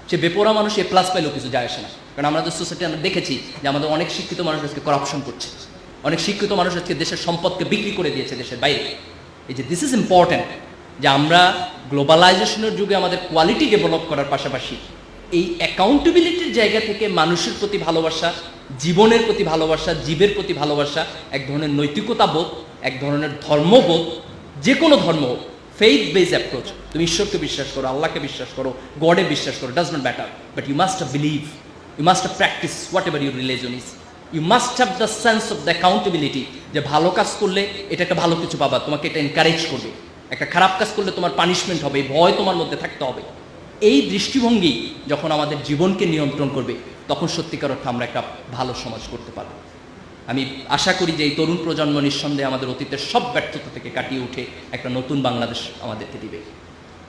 সে বেপরা মানুষ এ প্লাস পাইলেও কিছু যায় আসে না, কারণ আমাদের সোসাইটি আমরা দেখেছি যে আমাদের অনেক শিক্ষিত মানুষ আজকে করাপশন করছে, অনেক শিক্ষিত মানুষ আজকে দেশের সম্পদকে বিক্রি করে দিয়েছে দেশের বাইরে। এই যে দিস ইজ ইম্পর্টেন্ট যে আমরা গ্লোবালাইজেশনের যুগে আমাদের কোয়ালিটি ডেভেলপ করার পাশাপাশি এই অ্যাকাউন্টেবিলিটির জায়গা থেকে মানুষের প্রতি ভালোবাসা, জীবনের প্রতি ভালোবাসা, জীবের প্রতি ভালোবাসা, এক ধরনের নৈতিকতা বোধ, এক ধরনের ধর্মবোধ, যে কোনো ধর্ম হোক, ফেইথ বেস অ্যাপ্রোচ, তুমি ঈশ্বরকে বিশ্বাস করো, আল্লাহকে বিশ্বাস করো, গডে বিশ্বাস করো, does not matter, but you must believe, you must practise whatever your religion is, you must have the sense of the accountability, যে ভালো কাজ করলে এটা একটা ভালো কিছু পাবা, তোমাকে এটা এনকারেজ করবে, একটা খারাপ কাজ করলে তোমার পানিশমেন্ট হবে, ভয় তোমার মধ্যে থাকতে হবে। এই দৃষ্টিভঙ্গি যখন আমাদের জীবনকে নিয়ন্ত্রণ করবে, তখন সত্যিকার অর্থে আমরা একটা ভালো সমাজ করতে পারবো। আমি আশা করি যে এই তরুণ প্রজন্ম নিঃসন্দেহে আমাদের অতীতের সব ব্যর্থতা থেকে কাটিয়ে উঠে একটা নতুন বাংলাদেশ আমাদেরকে দিবে।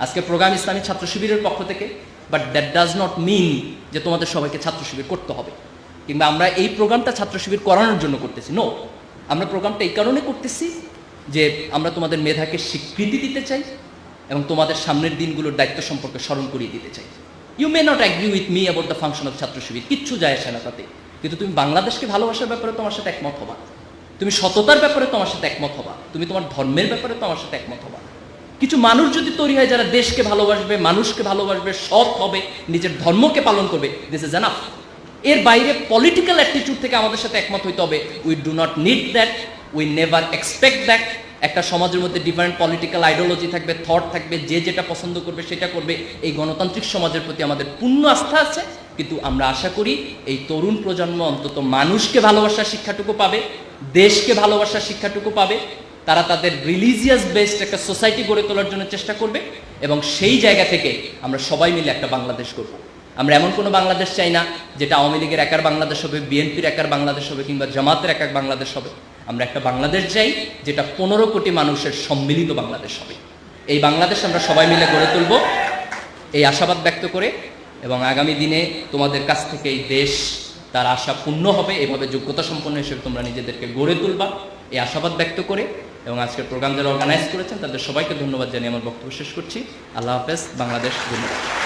আজকে প্রোগ্রাম ইসলামী ছাত্র শিবিরের পক্ষ থেকে, but that does not mean যে তোমাদের সবাইকে ছাত্র শিবির করতে হবে, কিংবা আমরা এই প্রোগ্রামটা ছাত্র শিবির করানোর জন্য করতেছি। নো, আমরা প্রোগ্রামটা এই কারণে করতেছি যে আমরা তোমাদের মেধাকে স্বীকৃতি দিতে চাই এবং তোমাদের সামনের দিনগুলোর দায়িত্ব সম্পর্কে স্মরণ করিয়ে দিতে চাই। You may not agree with me about the function of Chhatra Shibir, কিচ্ছু যায় আসে না তাতে, কিন্তু তুমি বাংলাদেশকে ভালোবাসার ব্যাপারে তোমার সাথে একমত হবা, তুমি সততার ব্যাপারে তোমার সাথে একমত হবা, তুমি তোমার ধর্মের ব্যাপারে তোমার সাথে একমত হবা। কিছু মানুষ যদি তৈরি হয় যারা দেশকে ভালোবাসবে, মানুষকে ভালোবাসবে, সৎ হবে, নিজের ধর্মকে পালন করবে, দিস ইজ এনাফ। এর বাইরে পলিটিক্যাল অ্যাটিটিউড থেকে আমাদের সাথে একমত হইতে হবে, we do not need that, we never expect that. একটা সমাজের মধ্যে ডিফারেন্ট পলিটিক্যাল আইডিওলজি থাকবে, থট থাকবে, যে যেটা পছন্দ করবে সেটা করবে। এই গণতান্ত্রিক সমাজের প্রতি আমাদের পূর্ণ আস্থা আছে, কিন্তু আমরা আশা করি এই তরুণ প্রজন্ম অন্তত মানুষকে ভালোবাসার শিক্ষাটুকু পাবে, দেশকে ভালোবাসার শিক্ষাটুকু পাবে, তারা তাদের রিলিজিয়াস বেসড একটা সোসাইটি গড়ে তোলার জন্য চেষ্টা করবে, এবং সেই জায়গা থেকে আমরা সবাই মিলে একটা বাংলাদেশ করব। আমরা এমন কোনো বাংলাদেশ চাই না যেটা আওয়ামী লীগের একার বাংলাদেশ হবে, বিএনপির একার বাংলাদেশ হবে, কিংবা জামাতের একার বাংলাদেশ হবে। আমরা একটা বাংলাদেশ চাই যেটা 15 কোটি মানুষের সম্মিলিত বাংলাদেশ হবে। এই বাংলাদেশ আমরা সবাই মিলে গড়ে তুলব, এই আশাবাদ ব্যক্ত করে, এবং আগামী দিনে তোমাদের কাছ থেকে এই দেশ তার আশা পূর্ণ হবে, এভাবে যোগ্যতা সম্পন্ন হিসেবে তোমরা নিজেদেরকে গড়ে তুলবা, এই আশাবাদ ব্যক্ত করে, এবং আজকের প্রোগ্রাম যারা অর্গানাইজ করেছেন তাদের সবাইকে ধন্যবাদ জানিয়ে আমার বক্তব্য শেষ করছি। আল্লাহ হাফেজ, বাংলাদেশ, ধন্যবাদ।